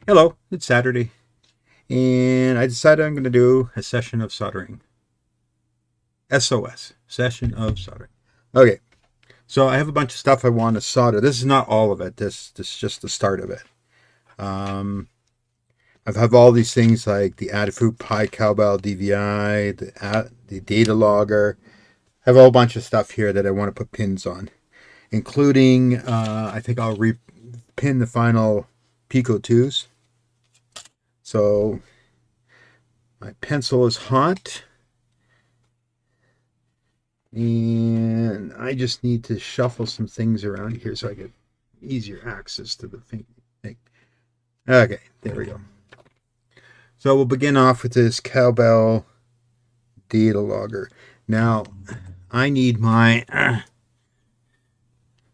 Hello, it's Saturday, and I decided I'm going to do a session of soldering. SOS, session of soldering. Okay, so I have a bunch of stuff I want to solder. This is not all of it. This is just the start of it. Um, I have all these things like the Adafruit Pi Cowbell DVI, the data logger. I have a whole bunch of stuff here that I want to put pins on, including I think I'll pin the final Pico 2s. So my pencil is hot. And I just need to shuffle some things around here so I get easier access to the thing. Okay, there we go. So we'll begin off with this cowbell data logger. Now, I need my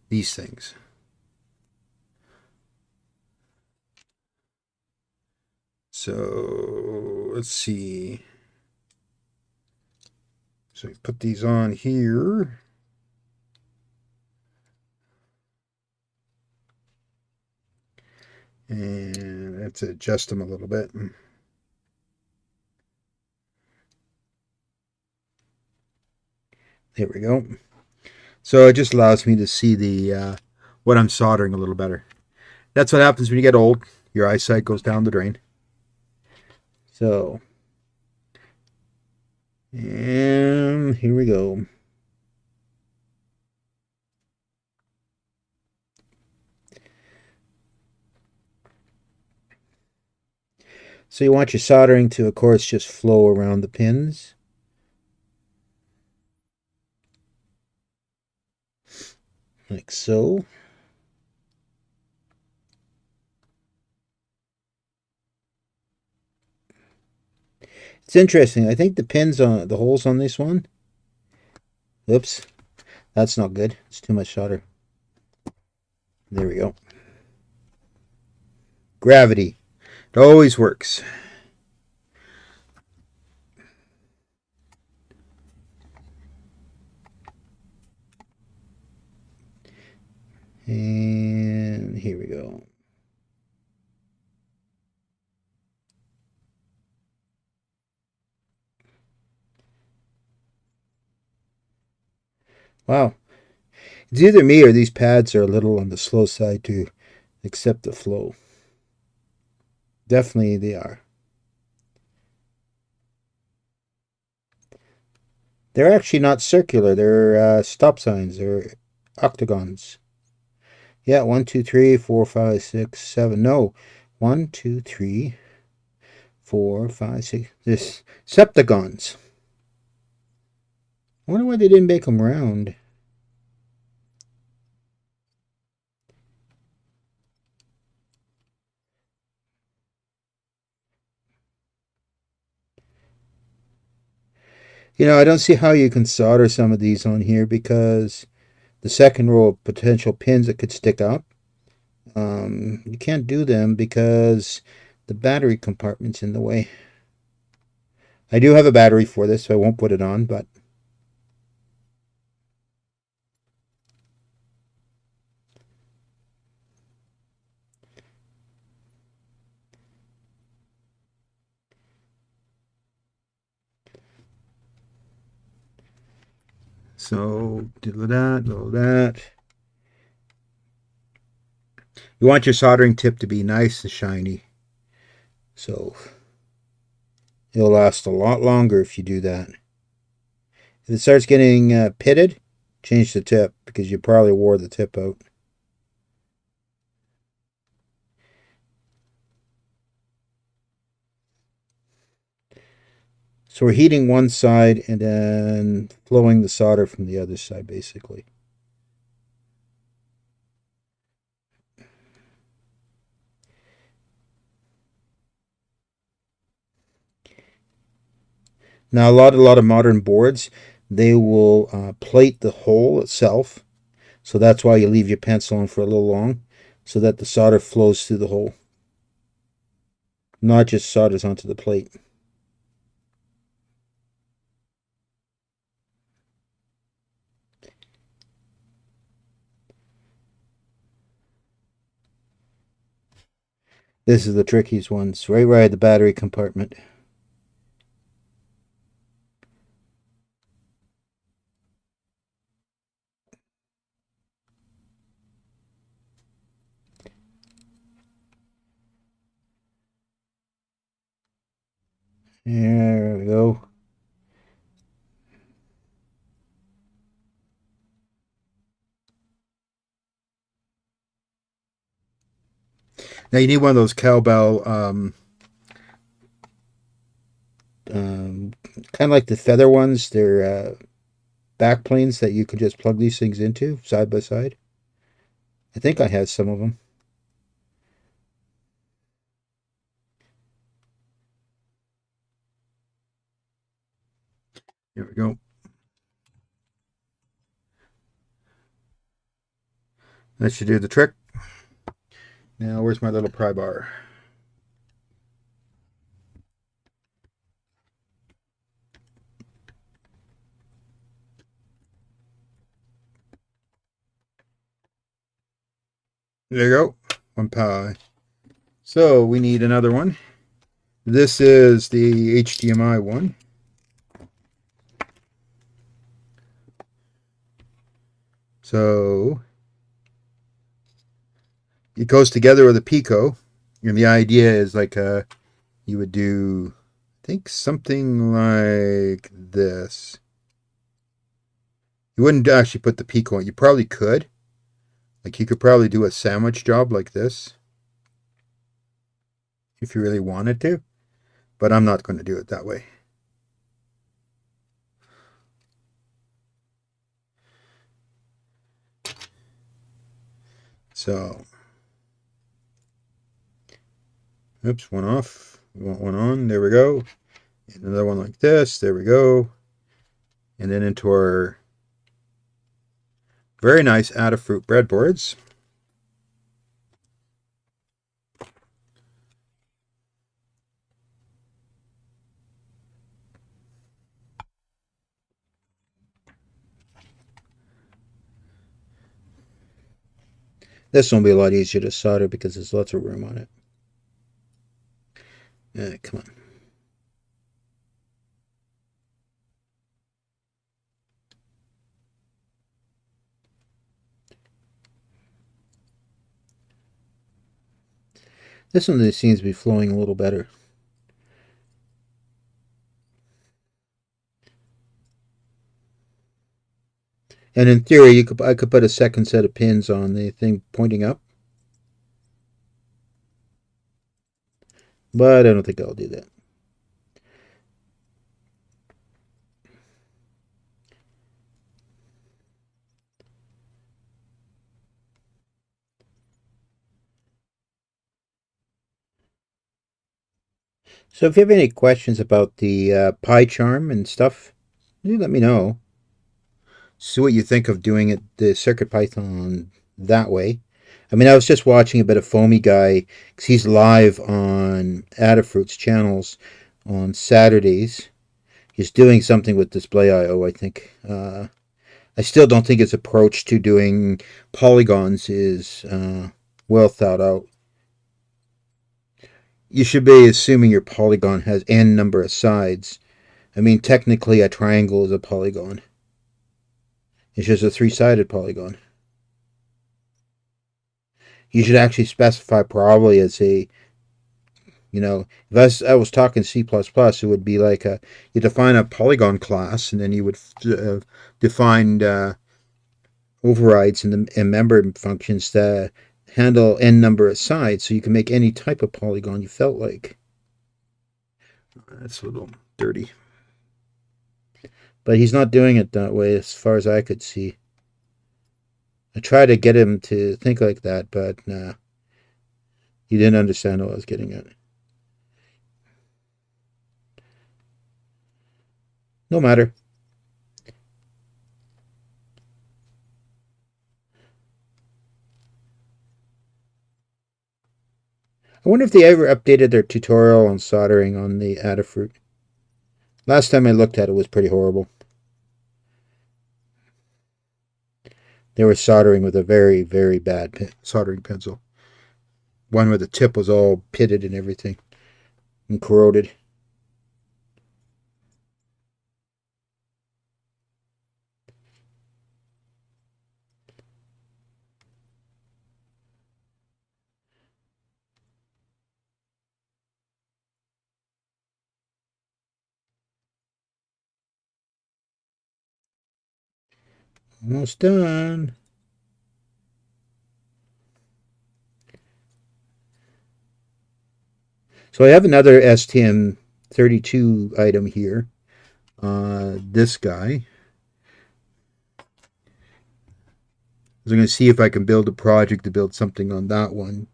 these things. So let's see. So we put these on here. And let's adjust them a little bit. There we go. So it just allows me to see the what I'm soldering a little better. That's what happens when you get old. Your eyesight goes down the drain. So, and here we go. So you want your soldering to, of course, just flow around the pins. Like so. It's interesting. I think the pins on the holes on this one. Oops, that's not good. It's too much solder. There we go. Gravity. It always works. And here we go. Wow. It's either me or these pads are a little on the slow side to accept the flow. Definitely they are. They're actually not circular. They're stop signs. They're octagons. Yeah, one, two, three, four, five, six, seven. No, one, two, three, four, five, six. This septagons. I wonder why they didn't make them round. I don't see how you can solder some of these on here because the second row of potential pins that could stick up, you can't do them because the battery compartment's in the way. I do have a battery for this, so I won't put it on, but so little that, little that. You want your soldering tip to be nice and shiny, so it'll last a lot longer if you do that. If it starts getting pitted, change the tip because you probably wore the tip out. So we're heating one side and then flowing the solder from the other side, basically. Now, a lot of modern boards, they will plate the hole itself. So that's why you leave your pencil on for a little long, so that the solder flows through the hole, not just solders onto the plate. This is the trickiest one. It's right where I had the battery compartment. There we go. Now you need one of those cowbell, um, kind of like the feather ones. They're back planes that you could just plug these things into side by side. I think I have some of them. Here we go. That should do the trick. Now, where's my little pry bar? There you go. One pie. So we need another one. This is the HDMI one. So it goes together with a Pico. And the idea is like you would do, I think, something like this. You wouldn't actually put the Pico in. You probably could. Like you could probably do a sandwich job like this if you really wanted to. But I'm not going to do it that way. So, oops, one off. We want one on. There we go. And another one like this. There we go. And then into our very nice Adafruit breadboards. This one will be a lot easier to solder because there's lots of room on it. Come on. This one seems to be flowing a little better. And in theory, I could put a second set of pins on the thing pointing up, but I don't think I'll do that. So if you have any questions about the pie charm and stuff, you let me know. See what you think of doing it the Circuit Python that way. I mean, I was just watching a bit of Foamy Guy because he's live on Adafruit's channels on Saturdays. He's doing something with Display IO, I think. I still don't think his approach to doing polygons is well thought out. You should be assuming your polygon has n number of sides. I mean, technically, a triangle is a polygon. It's just a three-sided polygon. You should actually specify probably as a, if I was talking C++, it would be like you define a polygon class, and then you would define overrides and member functions that handle n number of sides, so you can make any type of polygon you felt like. That's a little dirty. But he's not doing it that way as far as I could see. I tried to get him to think like that, but nah. He didn't understand what I was getting at. No matter. I wonder if they ever updated their tutorial on soldering on the Adafruit. Last time I looked at it was pretty horrible. They were soldering with a very, very bad soldering pencil. one where the tip was all pitted and everything and corroded. Almost done. So I have another STM32 item here. This guy. So I'm going to see if I can build a project to build something on that one.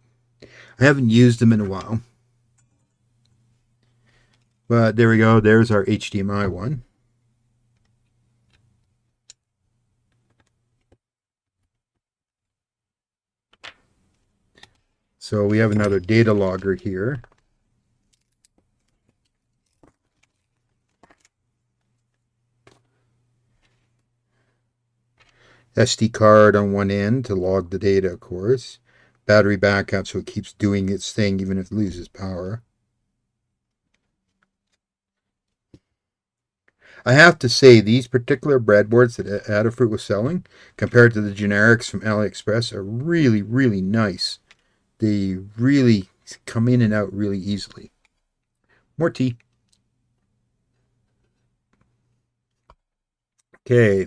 I haven't used them in a while. But there we go. There's our HDMI one. So we have another data logger here. SD card on one end to log the data, of course. Battery backup so it keeps doing its thing even if it loses power. I have to say, these particular breadboards that Adafruit was selling, compared to the generics from AliExpress, are really, really nice. They really come in and out really easily. More tea. Okay.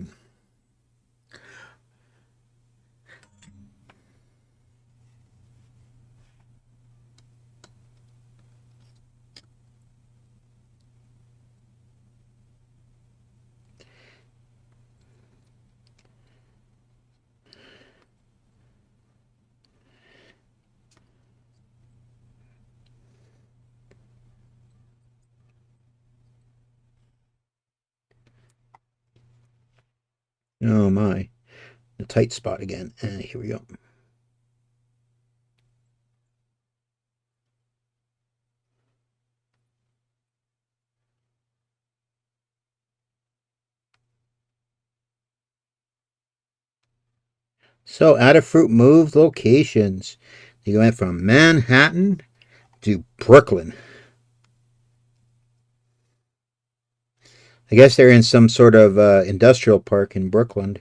Oh my. The tight spot again. And here we go. So Adafruit moved locations. They went from Manhattan to Brooklyn. I guess they're in some sort of industrial park in Brooklyn.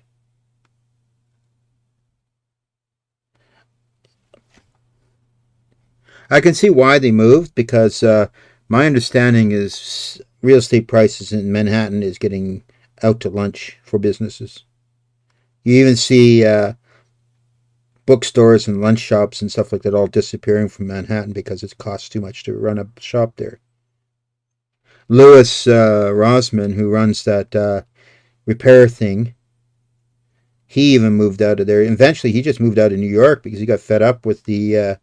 I can see why they moved because my understanding is real estate prices in Manhattan is getting out to lunch for businesses. You even see bookstores and lunch shops and stuff like that all disappearing from Manhattan because it costs too much to run a shop there. Lewis Rosman, who runs that repair thing, he even moved out of there. Eventually, he just moved out of New York because he got fed up with the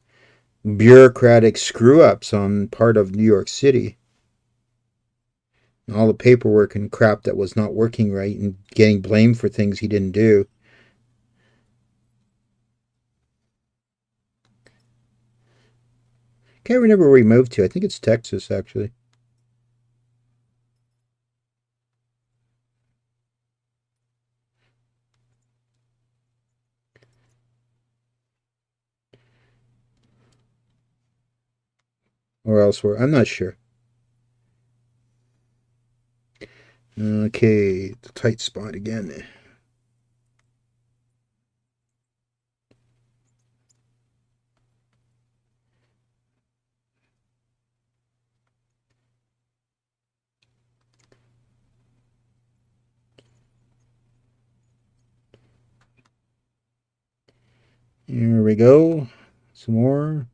bureaucratic screw ups on part of New York City. All the paperwork and crap that was not working right and getting blamed for things he didn't do. Can't remember where he moved to. I think it's Texas, actually. Or elsewhere. I'm not sure. Okay, the tight spot again. Here we go. Some more.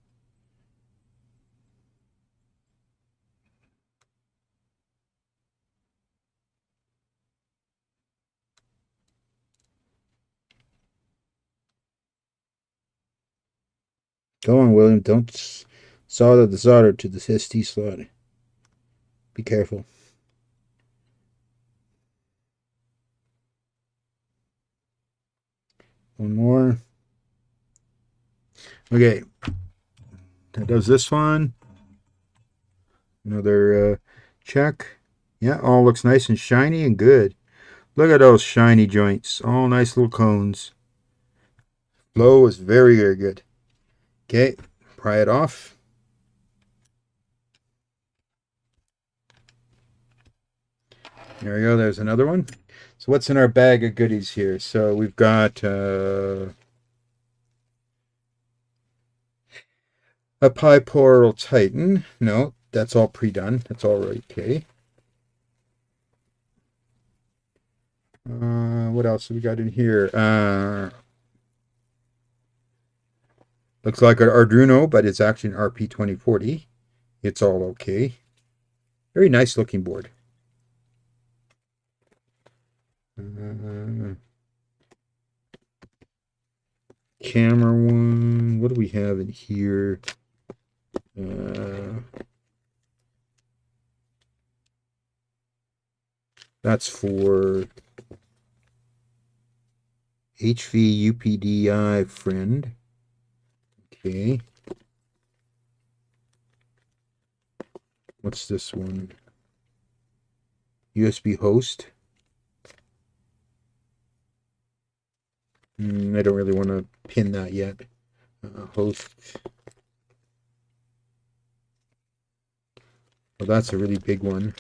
Go on, William. Don't solder the solder to the ST slot. Be careful. One more. Okay. That does this one. Another check. Yeah, all looks nice and shiny and good. Look at those shiny joints. All nice little cones. Flow is very, very good. Okay. pry it off. There we go. There's another one. So what's in our bag of goodies here? So we've got a Piporal Titan. No, that's all pre-done. That's all right. Okay. What else have we got in here? Looks like an Arduino, but it's actually an RP2040. It's all okay. Very nice looking board. Camera one. What do we have in here? That's for HV UPDI friend. Okay. What's this one? USB host. I don't really want to pin that yet. Host. Well, that's a really big one.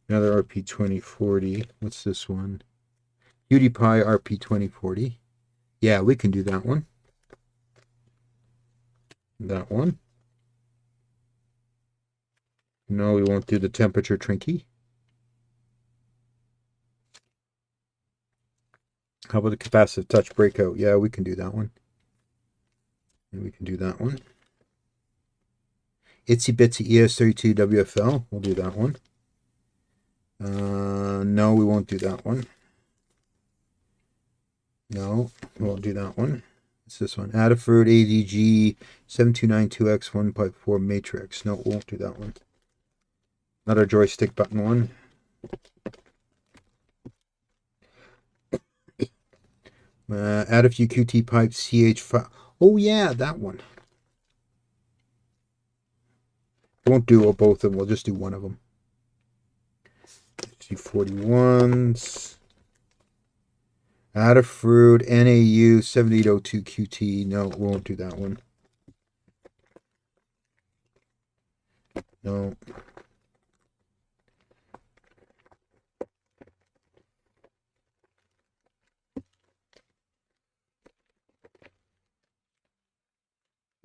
Another RP2040. What's this one? PewDiePie RP2040. Yeah, we can do that one. That one. No, we won't do the temperature Trinky. How about the capacitive touch breakout? Yeah, we can do that one. And we can do that one. Itsy Bitsy ES32 WFL. We'll do that one. No, we won't do that one. No, we won't do that one. It's this one. Adafruit ADG 7292X 1.4 Matrix. No, we won't do that one. Another joystick button one. Adafruit QT pipe CH5. Oh yeah, that one. We won't do both of them. We'll just do one of them. C41s. Adafruit NAU 7802 QT. No, we won't do that one. No.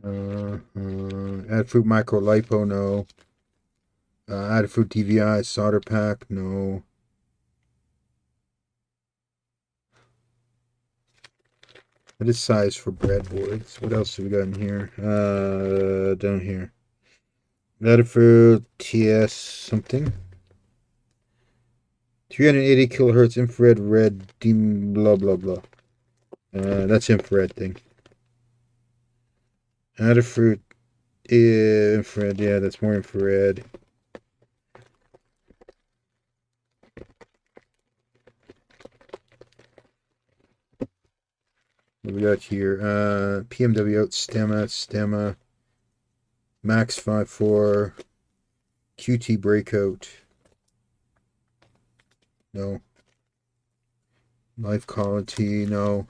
Adafruit Micro Lipo, no. Adafruit DVI solder pack, no. That is size for breadboards. What else do we got in here? Down here. Adafruit TS something. 380 kilohertz infrared red dim blah blah blah. That's infrared thing. Adafruit infrared, yeah, that's more infrared. What we got here? PMW out stemma, Max 5.4, QT breakout. No. Life quality, no.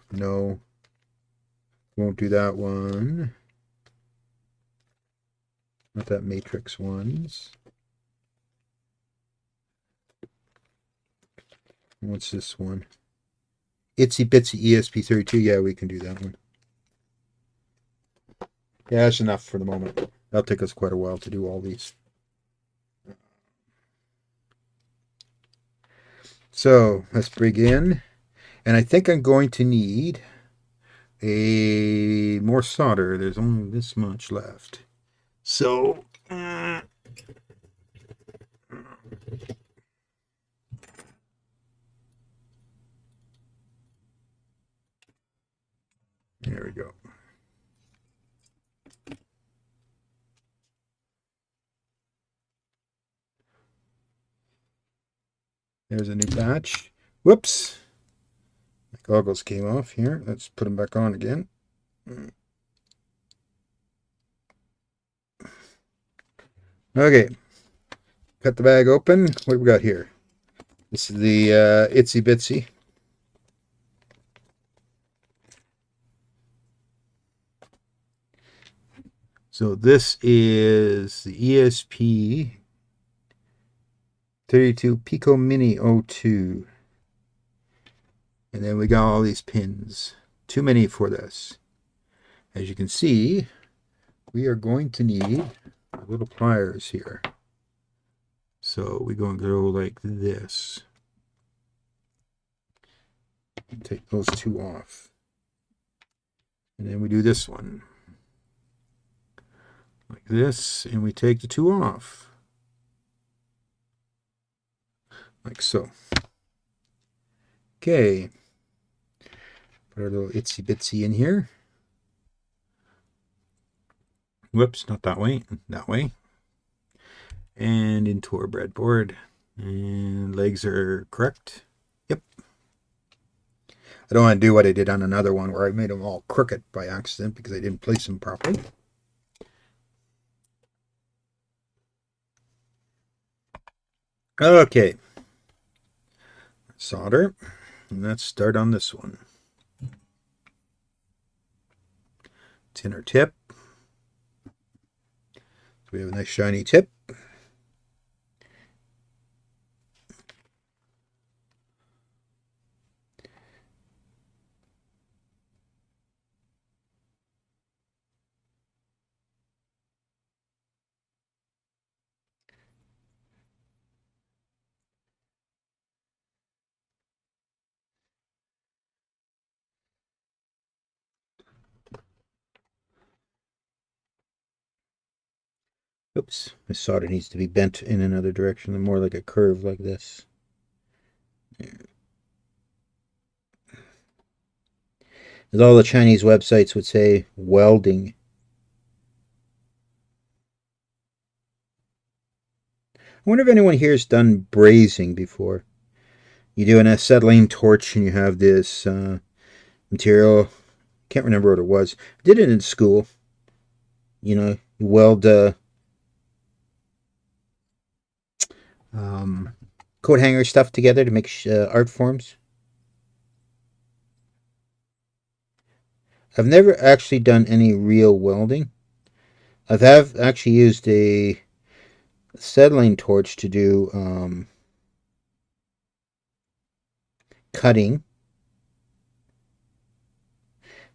Won't do that one. Not that matrix ones. What's this one? Itsy Bitsy ESP32. Yeah, we can do that one. Yeah, that's enough for the moment. That'll take us quite a while to do all these. So let's begin. And I think I'm going to need a more solder. There's only this much left. So there we go. There's a new batch. Whoops. My goggles came off here. Let's put them back on again. Okay. Cut the bag open. What do we got here? This is the Itsy Bitsy. So this is the ESP 32 Pico Mini 02. And then we got all these pins. Too many for this. As you can see, we are going to need little pliers here. So we're going to go like this. Take those two off. And then we do this one. Like this, and we take the two off. Like so. Okay. Put our little itsy bitsy in here. Whoops, not that way. That way. And into our breadboard. And legs are correct. Yep. I don't want to do what I did on another one where I made them all crooked by accident because I didn't place them properly. Okay. Solder. And let's start on this one. Tinner tip. So we have a nice shiny tip. Oops, my solder needs to be bent in another direction, more like a curve like this. As all the Chinese websites would say, welding. I wonder if anyone here has done brazing before. You do an acetylene torch and you have this material. Can't remember what it was. I did it in school. You know, you weld coat hanger stuff together to make art forms. I've never actually done any real welding. I've actually used a acetylene torch to do cutting.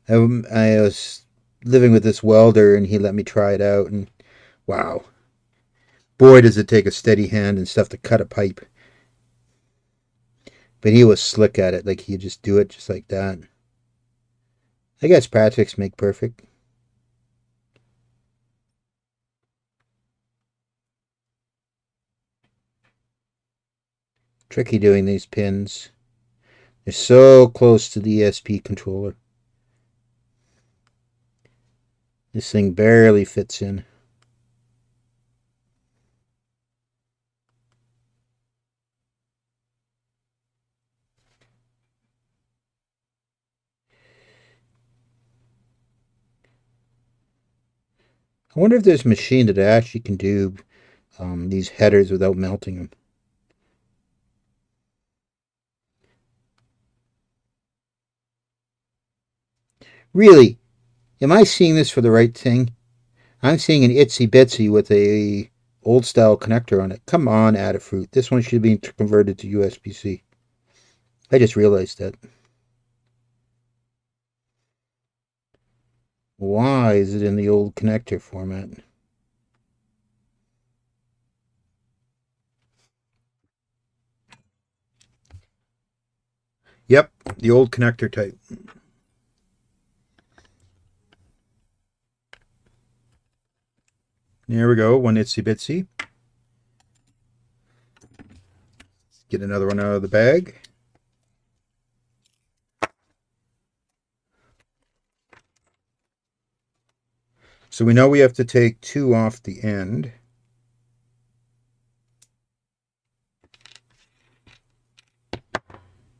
I was living with this welder and he let me try it out, and wow, boy does it take a steady hand and stuff to cut a pipe. But he was slick at it, like he'd just do it just like that. I guess practice make perfect. Tricky doing these pins. They're so close to the ESP controller. This thing barely fits in. I wonder if there's a machine that actually can do these headers without melting them. Really? Am I seeing this for the right thing? I'm seeing an itsy bitsy with a old style connector on it. Come on, Adafruit. This one should be converted to USB-C. I just realized that. Why is it in the old connector format? Yep, the old connector type. There we go, one itsy bitsy. Get another one out of the bag. So we know we have to take two off the end.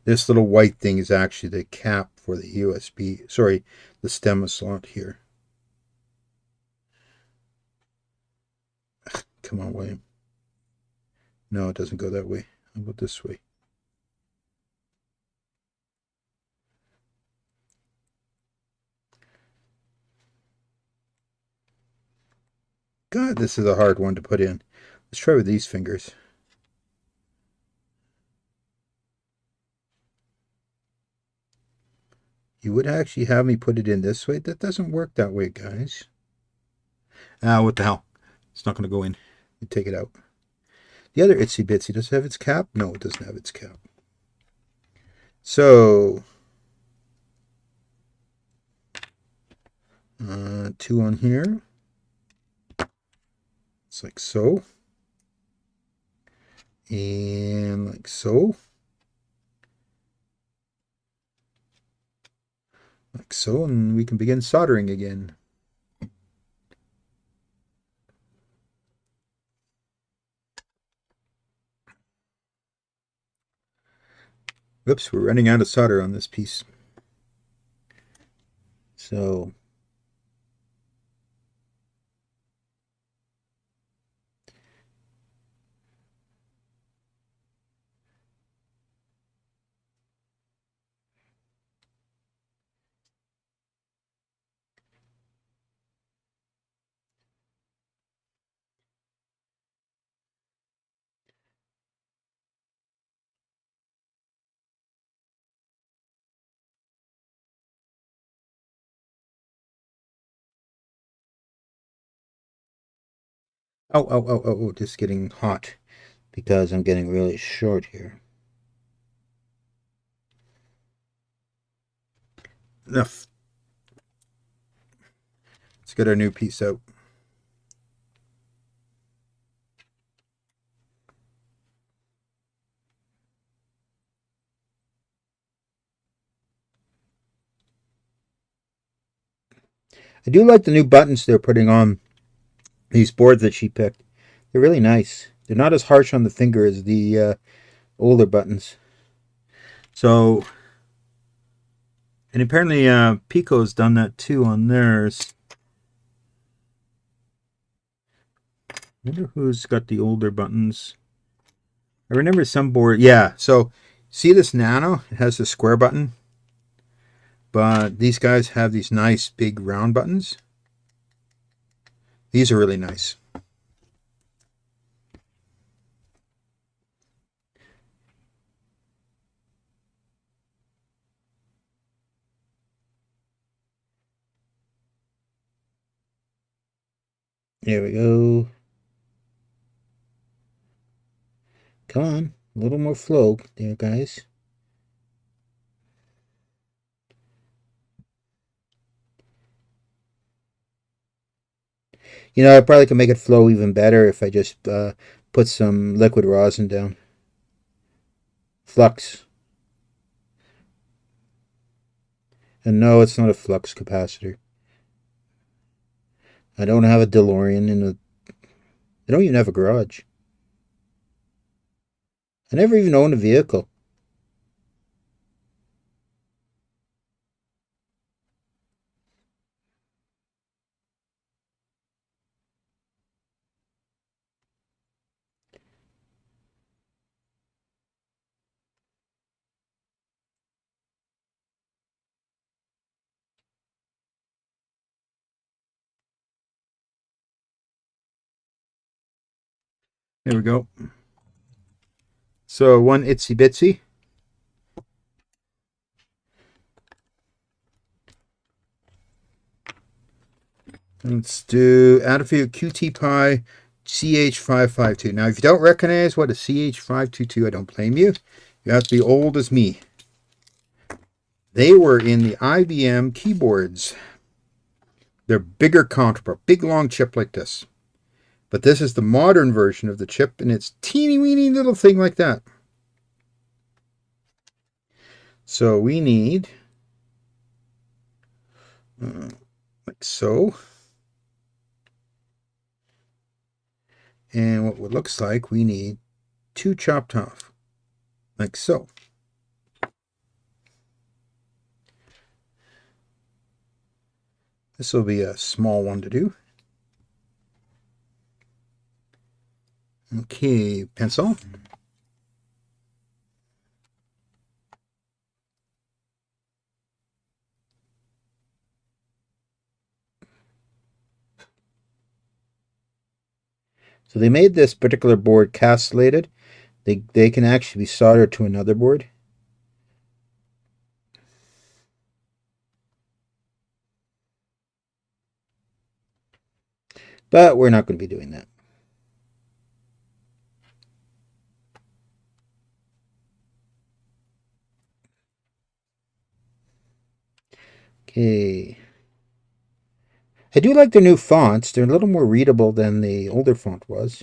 This little white thing is actually the cap for the USB, sorry, the stem slot here. Come on, William. No, it doesn't go that way. How about this way? God, this is a hard one to put in. Let's try with these fingers. You would actually have me put it in this way. That doesn't work that way, guys. Ah, what the hell? It's not going to go in. You take it out. The other Itsy Bitsy, does it have its cap? No, it doesn't have its cap. So, two on here. It's like so. And like so. Like so, and we can begin soldering again. Oops, we're running out of solder on this piece. So, oh, just getting hot because I'm getting really short here. Enough. Let's get our new piece out. I do like the new buttons they're putting on these boards that she picked. They're really nice. They're not as harsh on the finger as the older buttons. So, and apparently Pico's done that too on theirs. I wonder who's got the older buttons. I remember some board. Yeah, so see this Nano? It has the square button. But these guys have these nice big round buttons. These are really nice. There we go. Come on, a little more flow there, guys. You know, I probably could make it flow even better if I just put some liquid rosin down. Flux. And no, it's not a flux capacitor. I don't have a DeLorean in a... I don't even have a garage. I never even owned a vehicle. There we go. So one itsy bitsy. Let's do Adafruit QT Pi CH552. Now, if you don't recognize what a CH522, I don't blame you. You have to be old as me. They were in the IBM keyboards. They're bigger counterpart, big long chip like this. But this is the modern version of the chip, and it's teeny weeny little thing like that. So we need, like so. And what it looks like, we need two chopped off, like so. This will be a small one to do. Okay, pencil. So they made this particular board castellated. They can actually be soldered to another board. But we're not going to be doing that. Okay. I do like their new fonts. They're a little more readable than the older font was.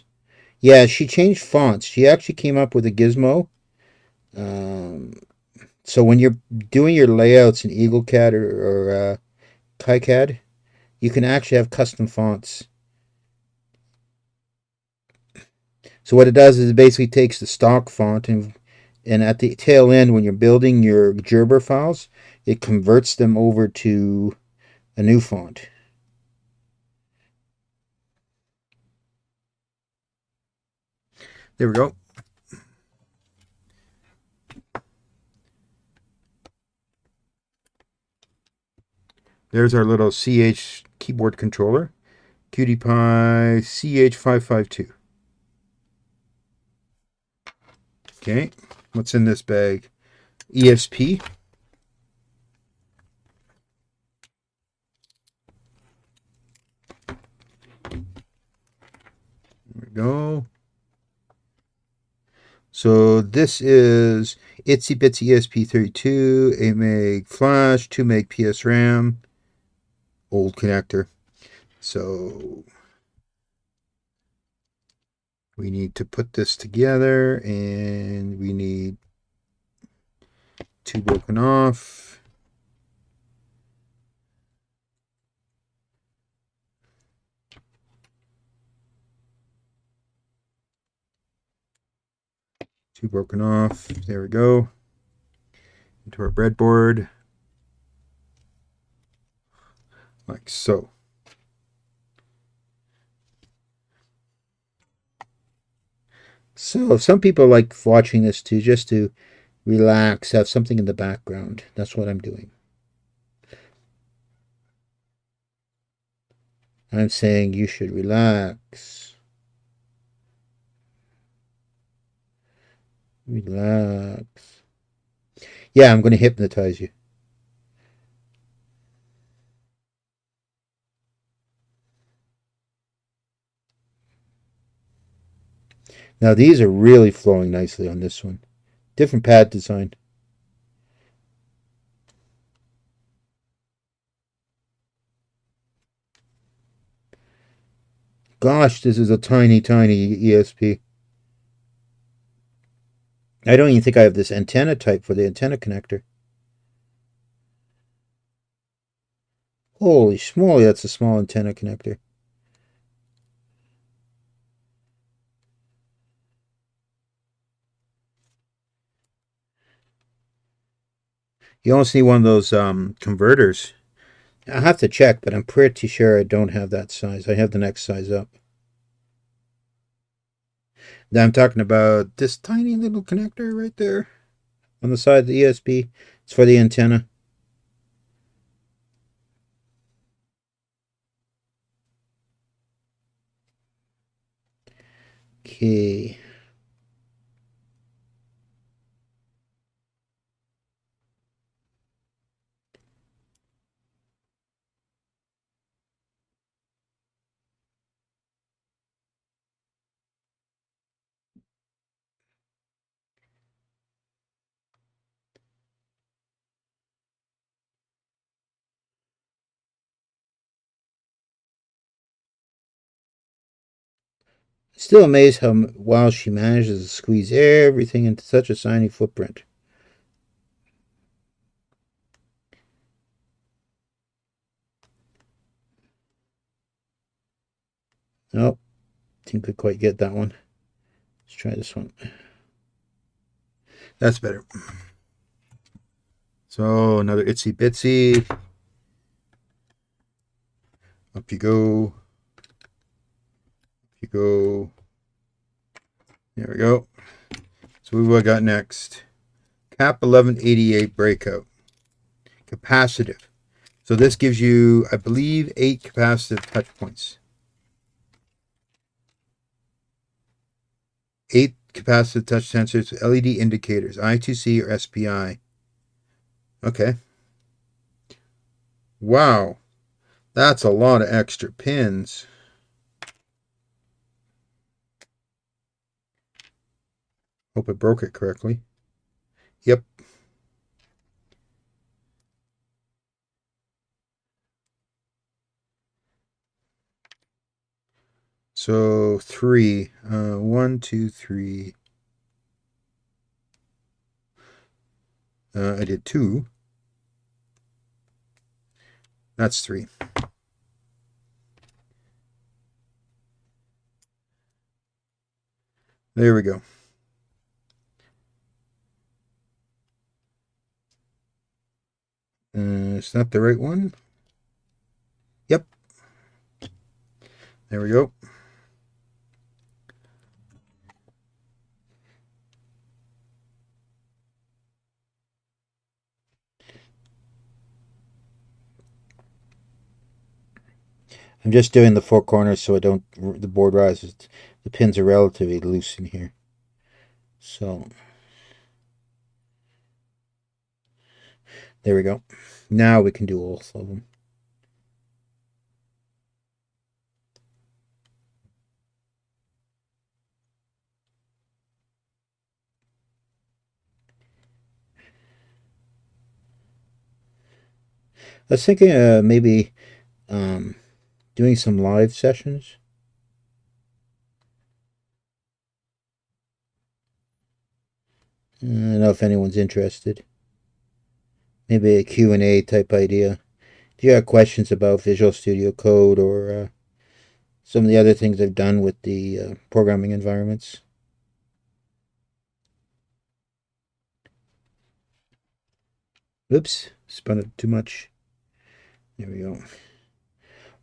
Yeah, she changed fonts. She actually came up with a gizmo. Um, so when you're doing your layouts in EagleCAD or KiCad, you can actually have custom fonts. So what it does is it basically takes the stock font and at the tail end when you're building your Gerber files, it converts them over to a new font. There we go. There's our little CH keyboard controller. Cutie Pie CH552. Okay, what's in this bag? ESP. There we go. So this is Itsy Bitsy ESP32, 8 meg flash, 2 meg PS RAM, old connector. So we need to put this together and we need 2 broken off. Two broken off. There we go. Into our breadboard. Like so. So some people like watching this too, just to relax, have something in the background. That's what I'm doing. I'm saying you should relax. Relax. Yeah, I'm going to hypnotize you. Now these are really flowing nicely on this one. Different pad design. Gosh, this is a tiny, tiny ESP. I don't even think I have this antenna type for the antenna connector. Holy schmoly, that's a small antenna connector. You almost need one of those converters. I'll have to check, but I'm pretty sure I don't have that size. I have the next size up. Now I'm talking about this tiny little connector right there on the side of the ESP. It's for the antenna. Okay. Still amazed how well she manages to squeeze everything into such a tiny footprint. Nope, didn't quite get that one. Let's try this one. That's better. So another itsy bitsy. Up you go. Up you go. There we go. So what have I got next? Cap 1188 breakout. Capacitive. So this gives you, I believe, 8 capacitive touch points. 8 capacitive touch sensors with LED indicators, I2C or SPI. Okay. Wow. That's a lot of extra pins. Hope I broke it correctly. Yep. So 3. 1, 2, 3. I did 2. That's 3. There we go. Is that the right one? Yep. There we go. I'm just doing the 4 corners so the board rises. The pins are relatively loose in here. So, there we go. Now we can do all of them. I was thinking maybe doing some live sessions. I don't know if anyone's interested. Maybe a Q&A type idea. If you have questions about Visual Studio Code or some of the other things I've done with the programming environments. Oops, spun it too much. There we go.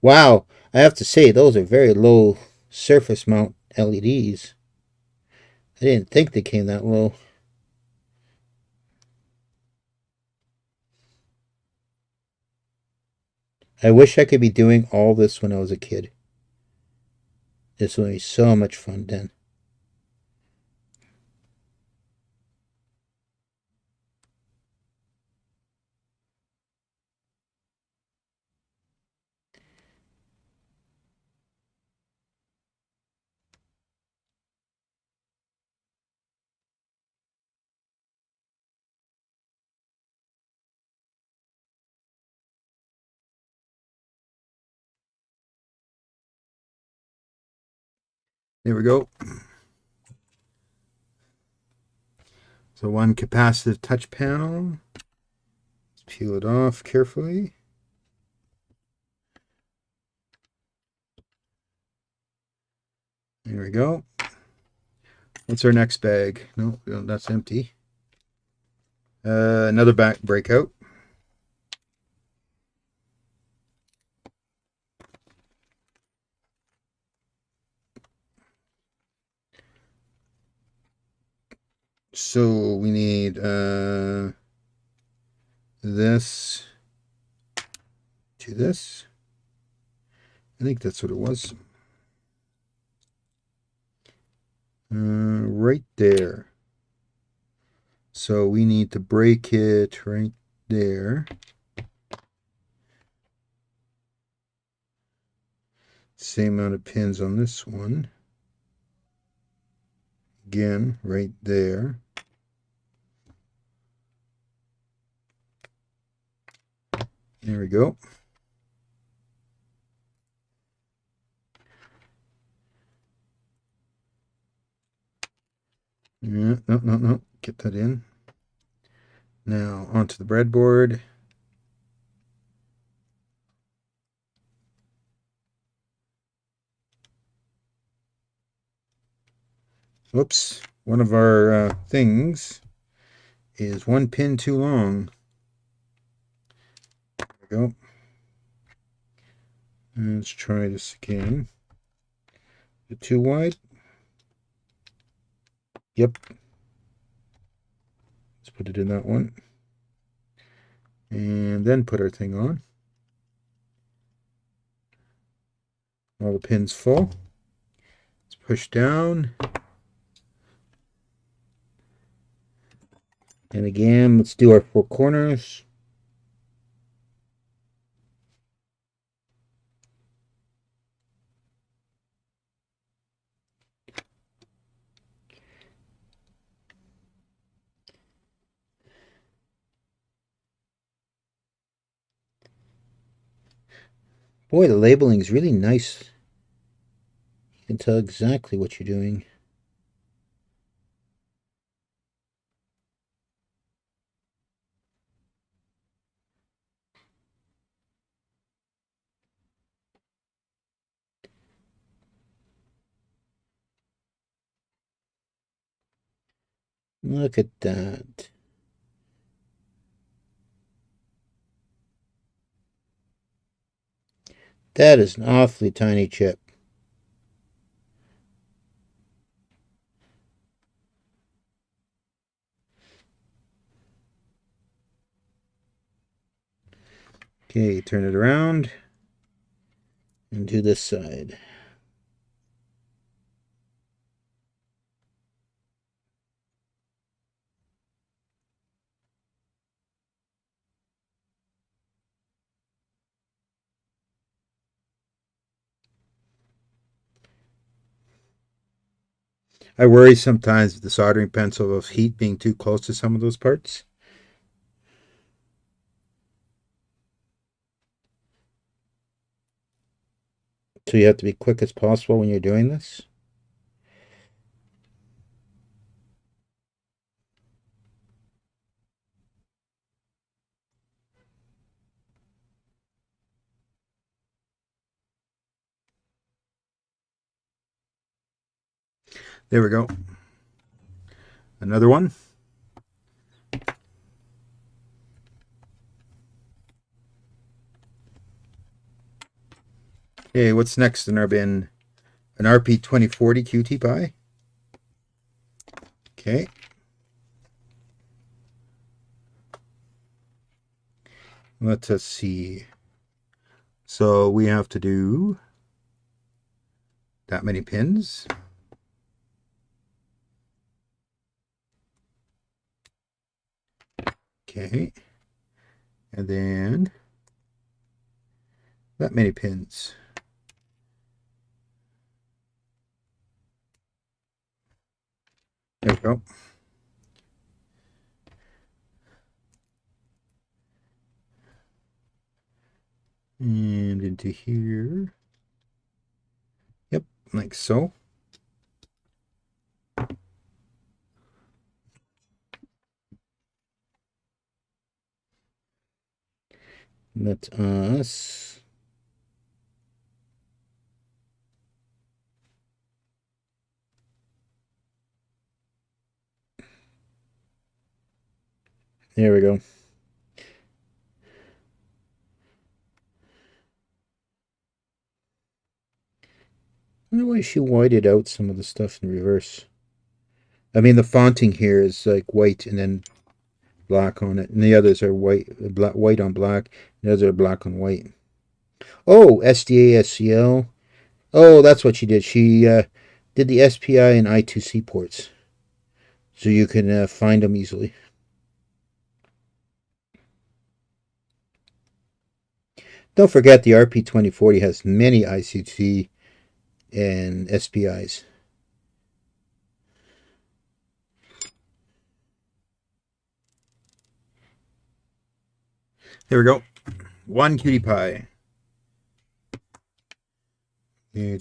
Wow, I have to say, those are very low surface mount LEDs. I didn't think they came that low. I wish I could be doing all this when I was a kid. This would be so much fun then. There we go. So one capacitive touch panel. Let's peel it off carefully. There we go. What's our next bag? No, that's empty. Another back breakout. So we need this to this. I think that's what it was. Right there. So we need to break it right there. Same amount of pins on this one. Again, right there. There we go. Yeah, no. Get that in. Now onto the breadboard. Whoops. One of our things is one pin too long. There we go. Let's try this again. Is it too wide? Yep. Let's put it in that one. And then put our thing on. All the pins full. Let's push down. And again, let's do our four corners. Boy, the labeling is really nice. You can tell exactly what you're doing. Look at that. That is an awfully tiny chip. Okay, turn it around and do this side. I worry sometimes with the soldering pencil of heat being too close to some of those parts. So you have to be quick as possible when you're doing this. There we go. Another one. Okay, what's next in our bin? An RP 2040 QT pie. Okay. Let us see. So we have to do that many pins. Okay. And then that many pins. There we go. And into here. Yep, like so. Let us there we go. I wonder why she whited out some of the stuff in reverse. I mean, the fonting here is like white and then black on it, and the others are white on black. And the others are black on white. Oh, SDA SCL. Oh, that's what she did. She did the SPI and I2C ports, so you can find them easily. Don't forget the RP2040 has many I2C and SPIs. There we go. One cutie pie. There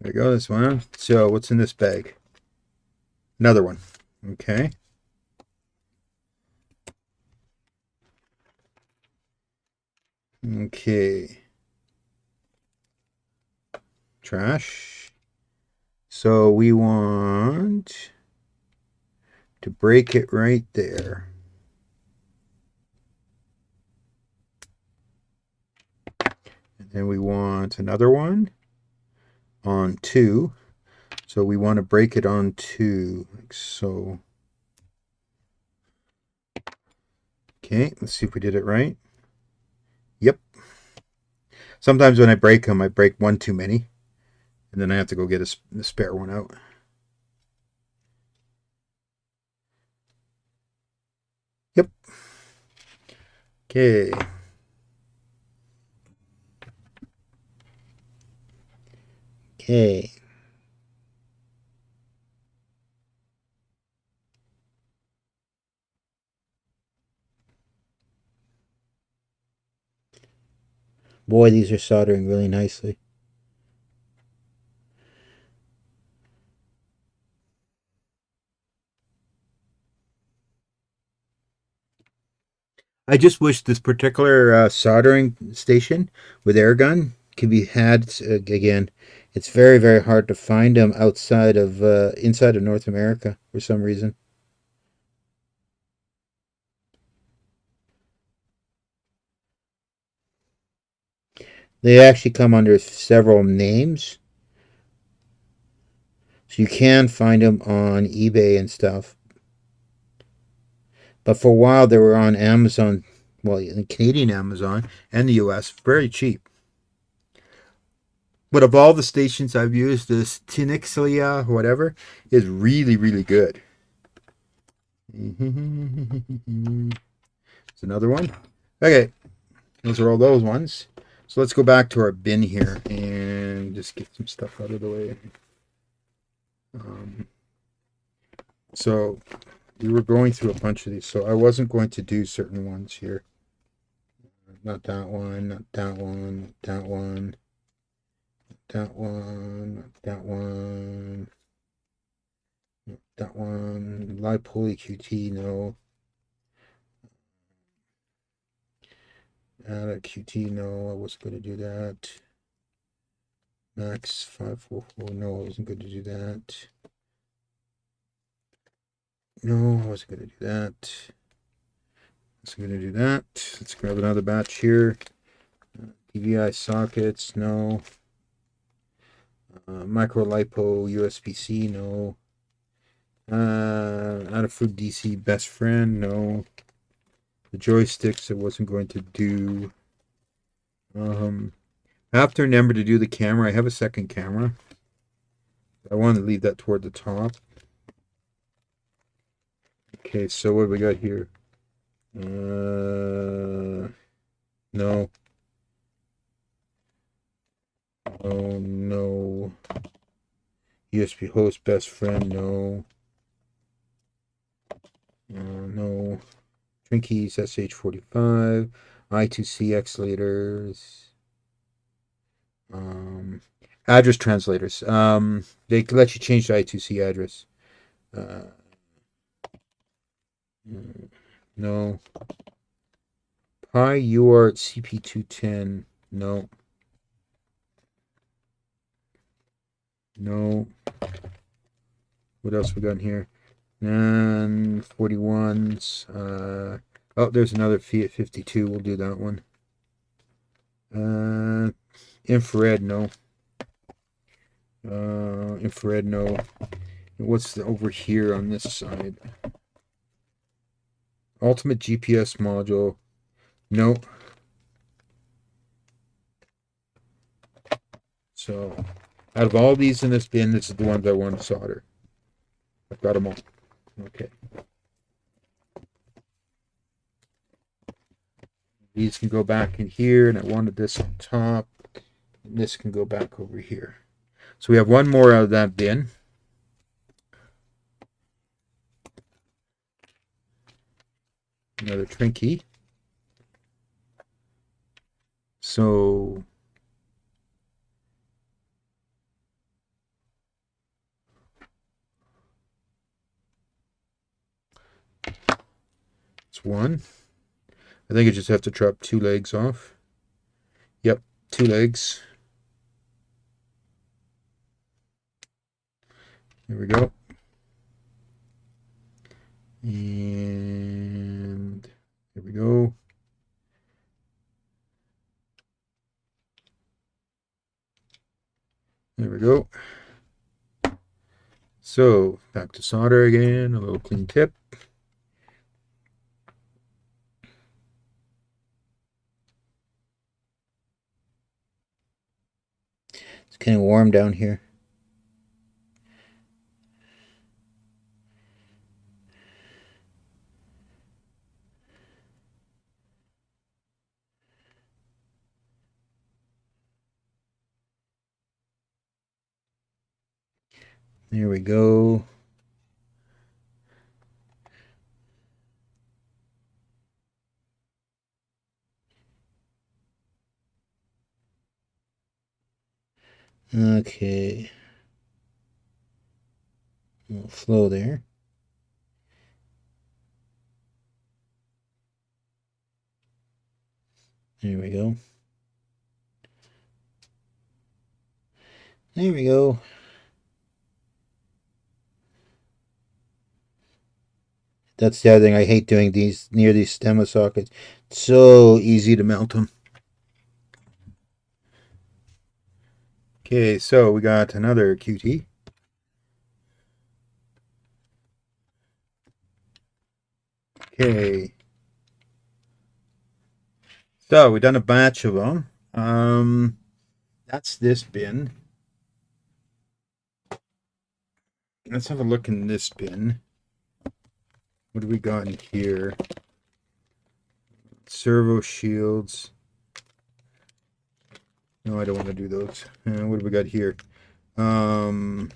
we go, this one. So what's in this bag? Another one. Okay. Okay. Trash. So we want to break it right there. And then we want another one on 2. So we want to break it on 2, like so. Okay, let's see if we did it right. Yep. Sometimes when I break them, I break one too many. And then I have to go get a spare one out. Yep. Okay. Okay. Boy, these are soldering really nicely. I just wish this particular soldering station with air gun could be had again. It's very, very hard to find them outside of inside of North America for some reason. They actually come under several names, so you can find them on eBay and stuff. But for a while, they were on Amazon, well, in Canadian Amazon and the U.S. very cheap. But of all the stations I've used, this Tinixia, whatever, is really, really good. It's another one. Okay, those are all those ones. So let's go back to our bin here and just get some stuff out of the way. Um, so we were going through a bunch of these, so I wasn't going to do certain ones here. Not that one, not that one, not that one, that one, that one, that one. Live poly QT, no. Add a QT, no. I wasn't going to do that. Max 544, no, I wasn't going to do that. No, I wasn't going to do that. I wasn't going to do that. Let's grab another batch here. DVI sockets, no. Micro lipo USB-C, no. Out of food DC best friend, no. The joysticks I wasn't going to do. I have to remember to do the camera. I have a second camera. I want to leave that toward the top. Okay, so what do we got here? No. Oh, no. USB host best friend, no. No. Trinkies SH45. I2C accelerators. Address translators. They can let you change the I2C address. Uh, no. Pi UART CP210. No. No. What else we got in here? 41s. Oh, there's another Fiat 52. We'll do that one. Infrared, no. Infrared, no. What's over here on this side? Ultimate GPS module. No. So, out of all these in this bin, this is the ones I want to solder. I've got them all. Okay. These can go back in here, and I wanted this on top. And this can go back over here. So we have one more out of that bin. Another Trinky. So it's one. I think I just have to chop two legs off. Yep, two legs. There we go. And there we go. There we go. So back to solder again, a little clean tip. It's kind of warm down here. There we go. Okay. A little flow there. There we go. There we go. That's the other thing. I hate doing these near these stemma sockets. It's so easy to melt them. Okay, so we got another QT. Okay. So we've done a batch of them. That's this bin. Let's have a look in this bin. What do we got in here? Servo shields. No, I don't want to do those. What do we got here? Have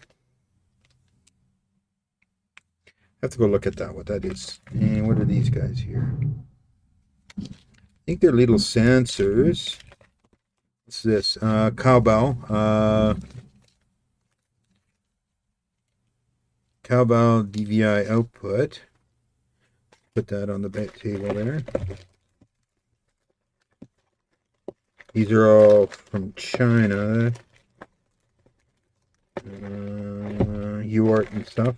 to go look at that, what that is. And what are these guys here? I think they're little sensors. What's this? Cowbell. Cowbell DVI output. Put that on the back table there. These are all from China. UART and stuff.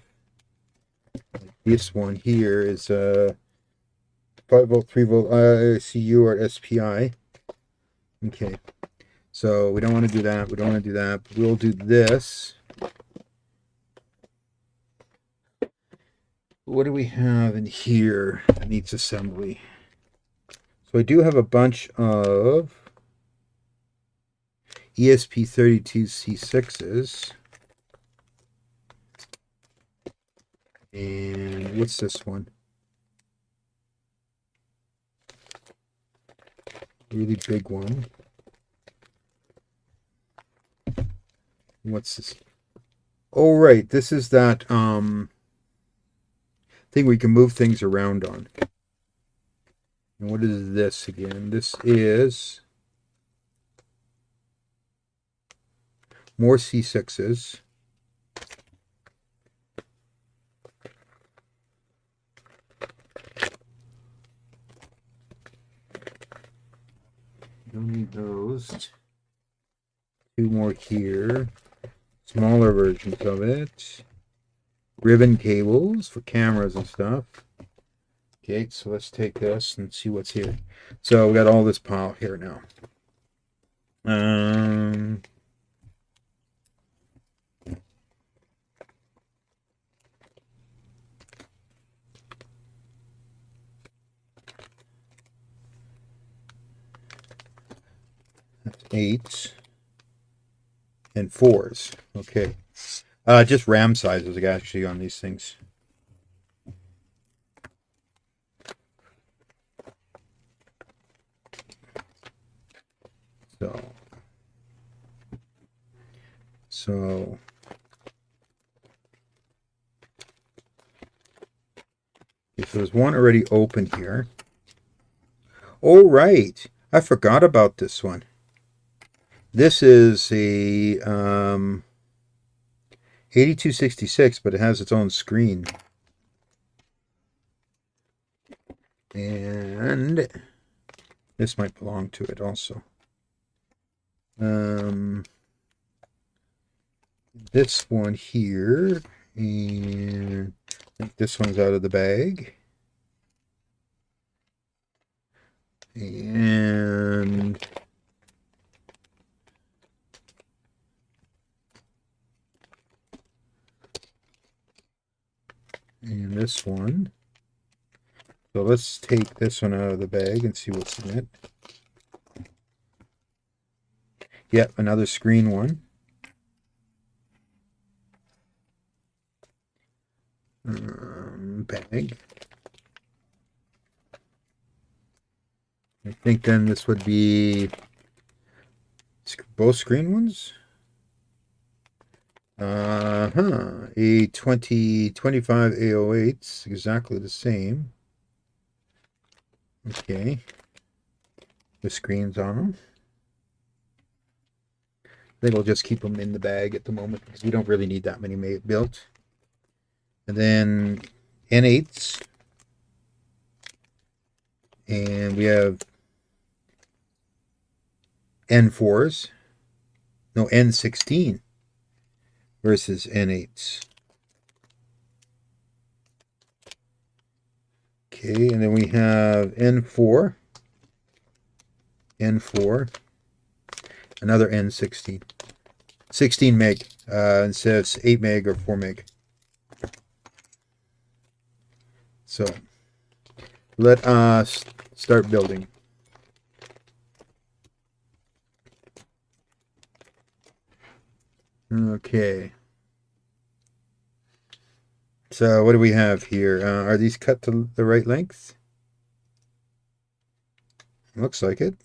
This one here is 5-volt, 3-volt ICU or SPI. Okay. So we don't want to do that. We don't want to do that. We'll do this. What do we have in here that needs assembly? So I do have a bunch of ESP32C6s. And what's this one? Really big one. What's this? Oh, right. This is that thing we can move things around on. And what is this again? This is more C6s. Don't need those. Two more here. Smaller versions of it. Ribbon cables for cameras and stuff. Okay, so let's take this and see what's here. So we got all this pile here now. 8s and 4s. Okay. Just RAM sizes actually on these things. So there's one already open here. Oh, right. I forgot about this one. This is a 8266, but it has its own screen. And this might belong to it also. This one here, and I think this one's out of the bag. And this one. So let's take this one out of the bag and see what's in it. Yep, another screen one. Bag. I think then this would be both screen ones. A 2025 A08's exactly the same. Okay. The screens on them. I think we'll just keep them in the bag at the moment because we don't really need that many built. And then N8s. And we have N4s. No, N16 versus N8s. Okay, and then we have N4. N4. Another N16. 16 meg instead of 8 meg or 4 meg. So let us start building. Okay. So what do we have here? Are these cut to the right length? Looks like it.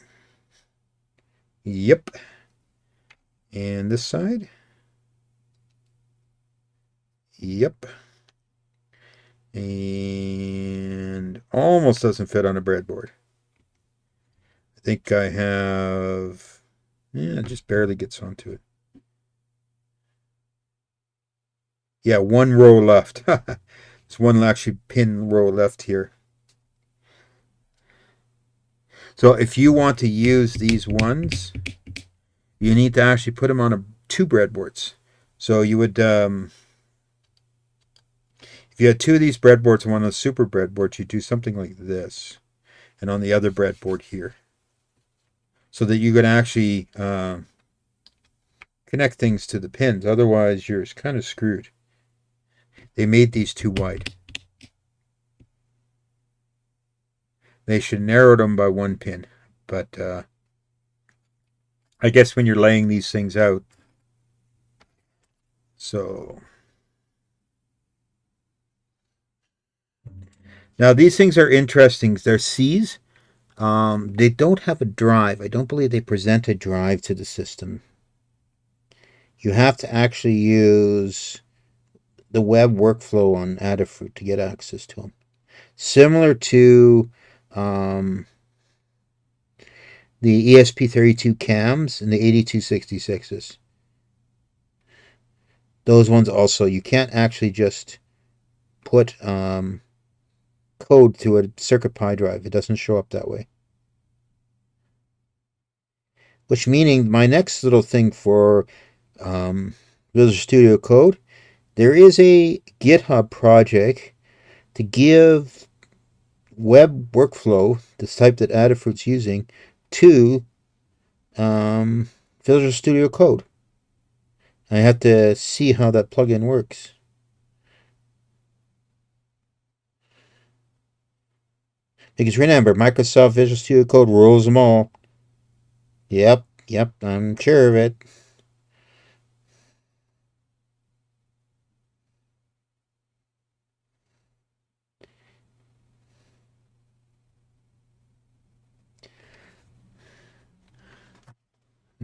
Yep. And this side? Yep. And almost doesn't fit on a breadboard. I think I have... Yeah, it just barely gets onto it. Yeah, one row left. There's one actually pin row left here. So if you want to use these ones, you need to actually put them on two breadboards. So you would, if you had two of these breadboards and one of the super breadboards, you do something like this, and on the other breadboard here, so that you could actually connect things to the pins. Otherwise, you're kind of screwed. They made these too wide. They should narrow them by one pin, but I guess when you're laying these things out, so now these things are interesting. They're C's. They don't have a drive. I don't believe they present a drive to the system. You have to actually use the web workflow on Adafruit to get access to them. Similar to the ESP32 cams and the 8266s. Those ones also, you can't actually just put code to a CircuitPy drive. It doesn't show up that way. Which meaning my next little thing for Visual Studio Code, there is a GitHub project to give web workflow, this type that Adafruit's using, to Visual Studio Code. I have to see how that plugin works. Because remember, Microsoft Visual Studio Code rules them all. Yep, I'm sure of it.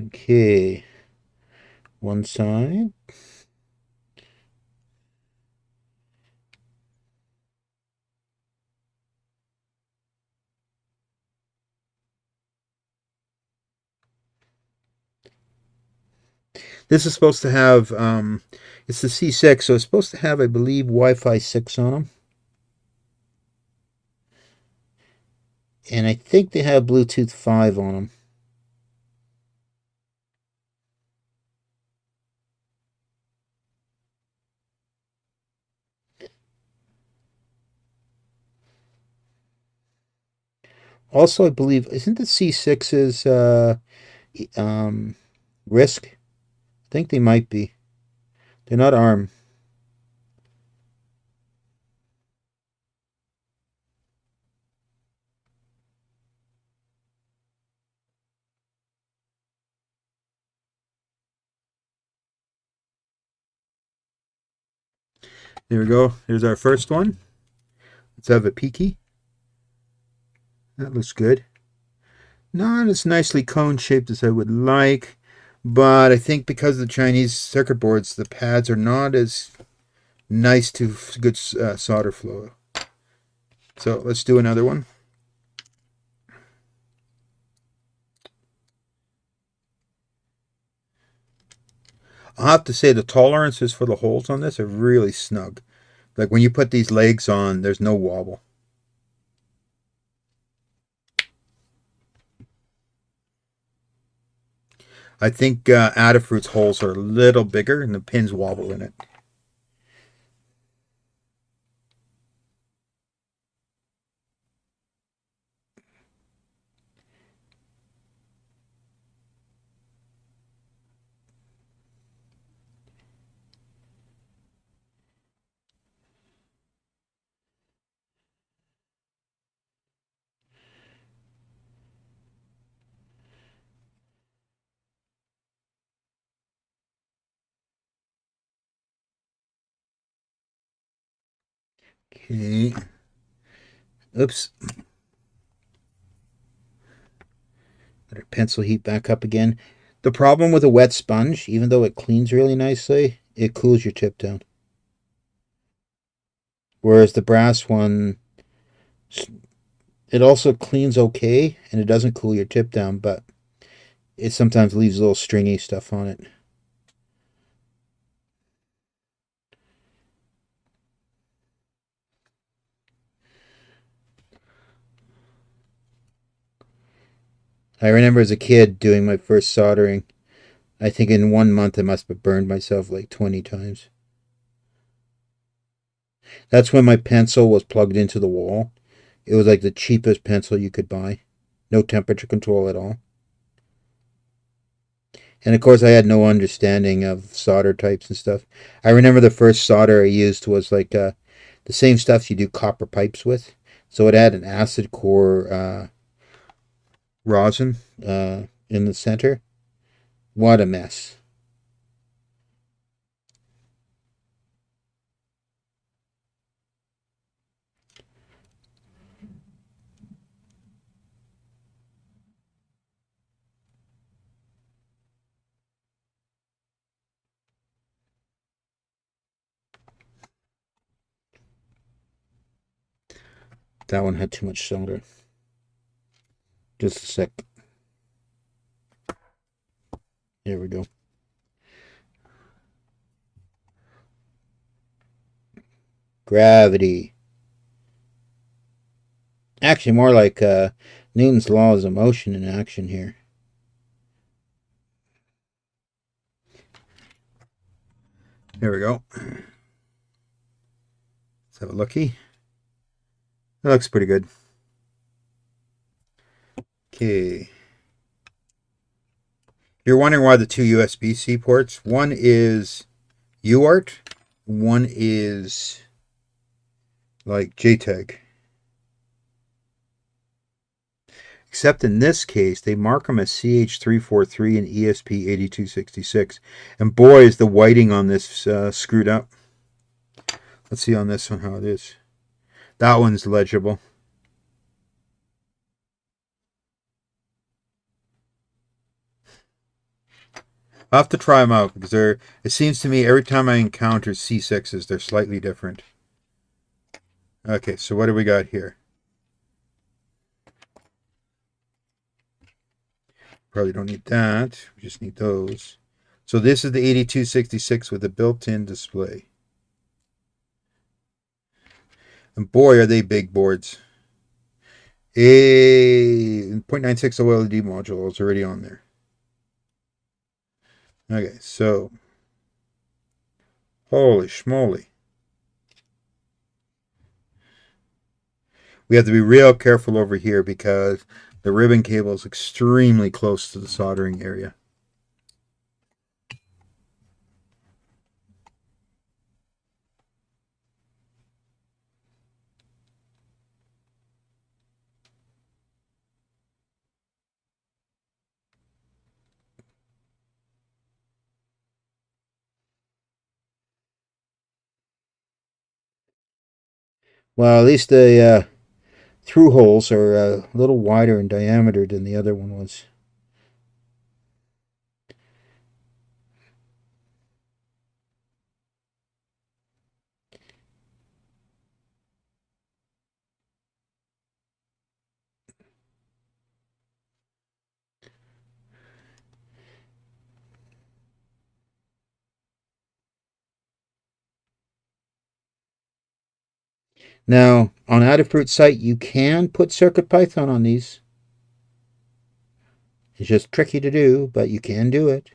Okay. One side. This is supposed to have, it's the C6, so it's supposed to have, I believe, Wi-Fi 6 on them. And I think they have Bluetooth 5 on them. Also, I believe, isn't the C6's RISC? I think they might be. They're not ARM. There we go. Here's our first one. Let's have a peeky. That looks good. Not as nicely cone shaped as I would like, But I think because of the Chinese circuit boards, the pads are not as nice to good solder flow. So let's do another one. I'll have to say the tolerances for the holes on this are really snug. Like when you put these legs on, there's no wobble. I think Adafruit's holes are a little bigger and the pins wobble in it. Okay. Oops. Let our pencil heat back up again. The problem with a wet sponge, even though it cleans really nicely, it cools your tip down. Whereas the brass one, it also cleans okay and it doesn't cool your tip down, but it sometimes leaves a little stringy stuff on it. I remember as a kid doing my first soldering. I think in 1 month I must have burned myself like 20 times. That's when my pencil was plugged into the wall. It was like the cheapest pencil you could buy. No temperature control at all. And of course, I had no understanding of solder types and stuff. I remember the first solder I used was like the same stuff you do copper pipes with. So it had an acid core rosin in the center. What a mess. That one had too much solder. Just a sec. Here we go. Gravity. Actually, more like Newton's laws of motion in action here. Here we go. Let's have a looky. That looks pretty good. Okay. You're wondering why the two USB-C ports. One is UART. One is like JTAG. Except in this case, they mark them as CH343 and ESP8266. And boy, is the whiting on this screwed up. Let's see on this one how it is. That one's legible. I'll have to try them out because they're. It seems to me every time I encounter C6s, they're slightly different. Okay, so what do we got here? Probably don't need that. We just need those. So this is the 8266 with a built-in display. And boy, are they big boards. A 0.96 OLED module is already on there. Okay, so holy schmoly. We have to be real careful over here because the ribbon cable is extremely close to the soldering area. Well, at least the through holes are a little wider in diameter than the other one was. Now, on Adafruit site, you can put CircuitPython on these. It's just tricky to do, but you can do it.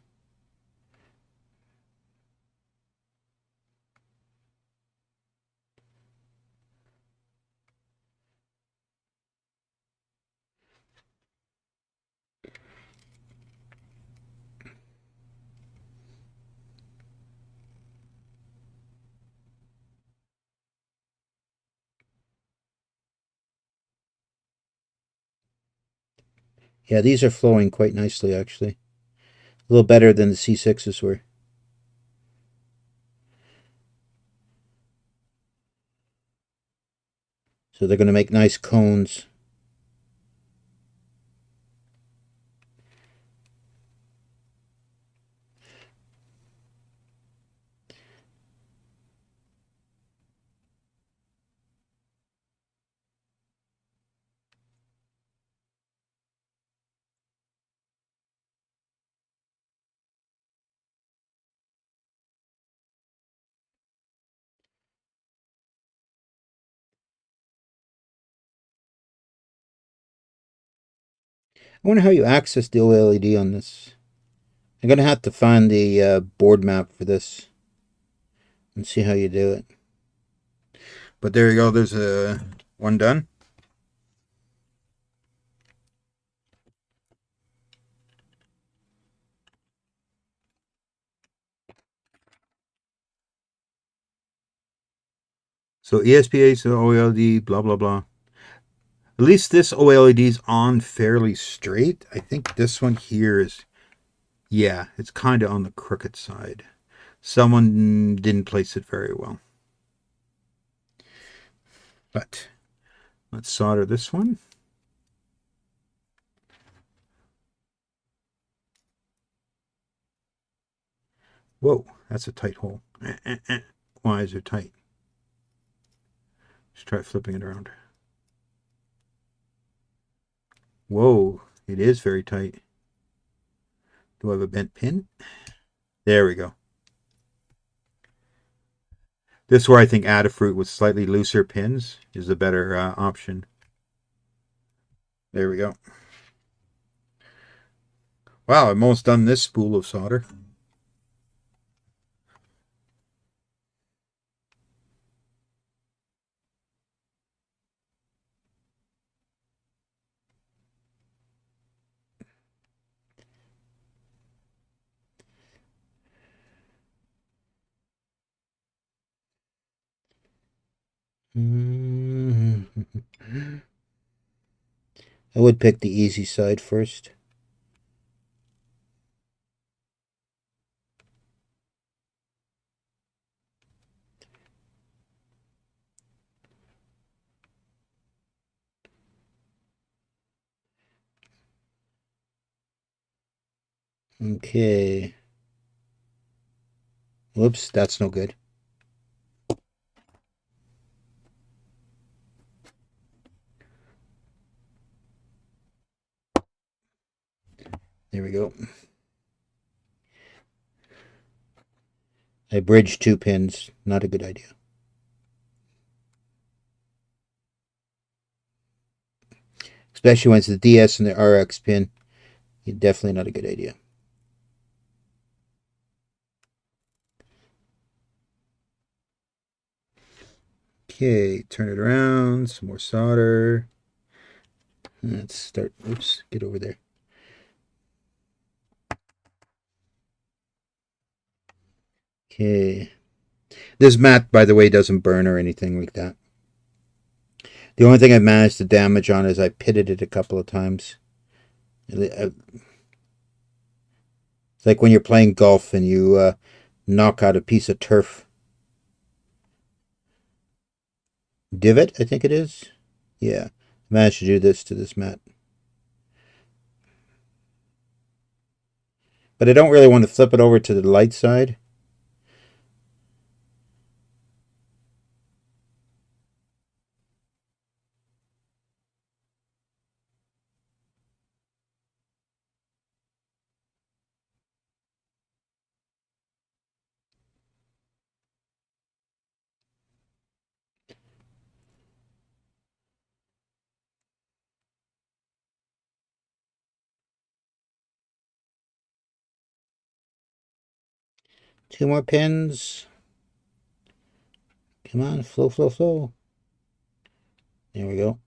Yeah, these are flowing quite nicely, actually. A little better than the C6s were. So they're going to make nice cones. I wonder how you access the OLED on this. I'm going to have to find the board map for this and see how you do it. But there you go. There's one done. So ESPA, so OLED, blah blah blah. At least this OLED is on fairly straight. I think this one here is, yeah, it's kind of on the crooked side. Someone didn't place it very well. But let's solder this one. Whoa, that's a tight hole. Why is it tight? Let's try flipping it around. Whoa, it is very tight. Do I have a bent pin? There we go. This is where I think Adafruit with slightly looser pins is the better option. There we go. Wow, I'm almost done this spool of solder. I would pick the easy side first. Okay. Whoops, that's no good. There we go. I bridged 2 pins. Not a good idea. Especially when it's the DS and the RX pin. Definitely not a good idea. Okay, turn it around. Some more solder. Let's start. Oops, get over there. Okay. This mat, by the way, doesn't burn or anything like that. The only thing I've managed to damage on is I pitted it a couple of times. It's like when you're playing golf and you knock out a piece of turf. Divot, I think it is. Yeah. I managed to do this to this mat. But I don't really want to flip it over to the light side. Two more pins. Come on, flow, flow, flow. There we go.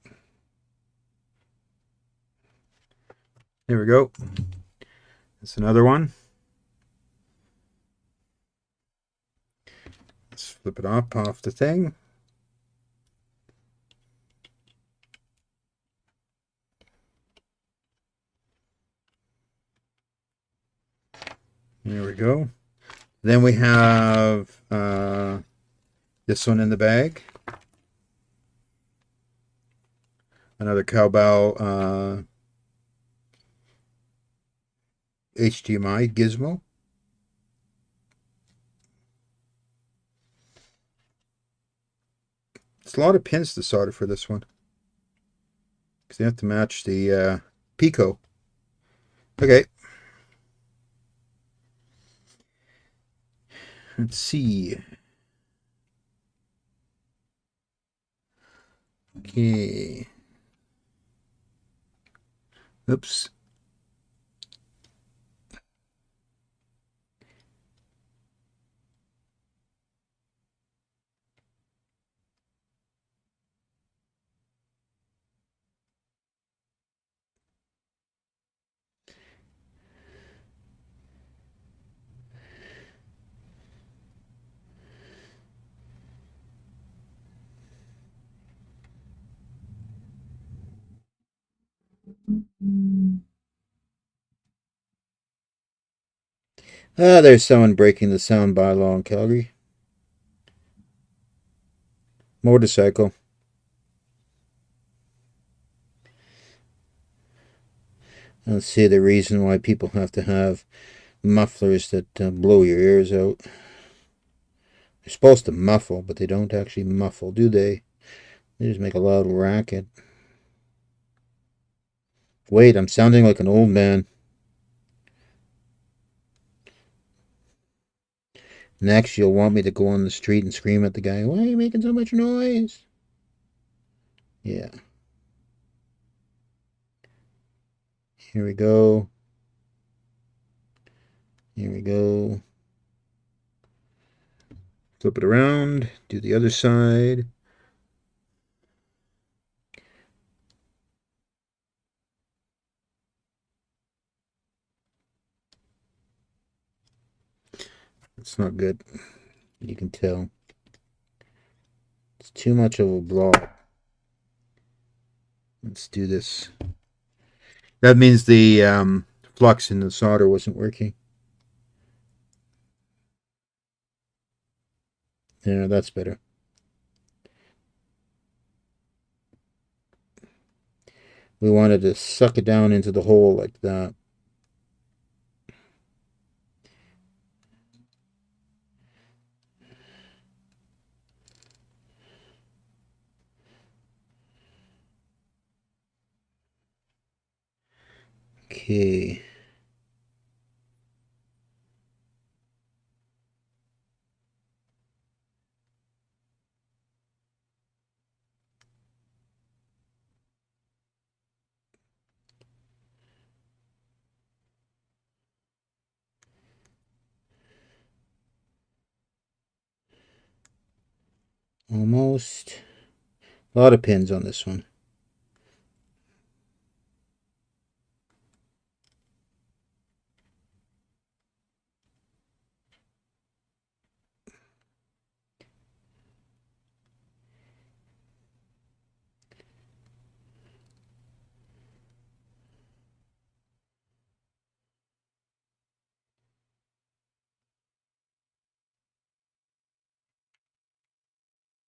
There we go. That's another one. Let's flip it off the thing. There we go. Then we have this one in the bag. Another cowbell HDMI gizmo. It's a lot of pins to solder for this one, because they have to match the Pico. Okay. Let's see. Okay. Oops. Ah, there's someone breaking the sound bylaw in Calgary. Motorcycle. I don't see the reason why people have to have mufflers that blow your ears out. They're supposed to muffle, but they don't actually muffle, do they? They just make a loud racket. Wait, I'm sounding like an old man. Next, you'll want me to go on the street and scream at the guy, "Why are you making so much noise?" Yeah. Here we go. Here we go. Flip it around. Do the other side. It's not good. You can tell. It's too much of a blob. Let's do this. That means the flux in the solder wasn't working. Yeah, that's better. We wanted to suck it down into the hole like that. Okay. Almost. A lot of pins on this one.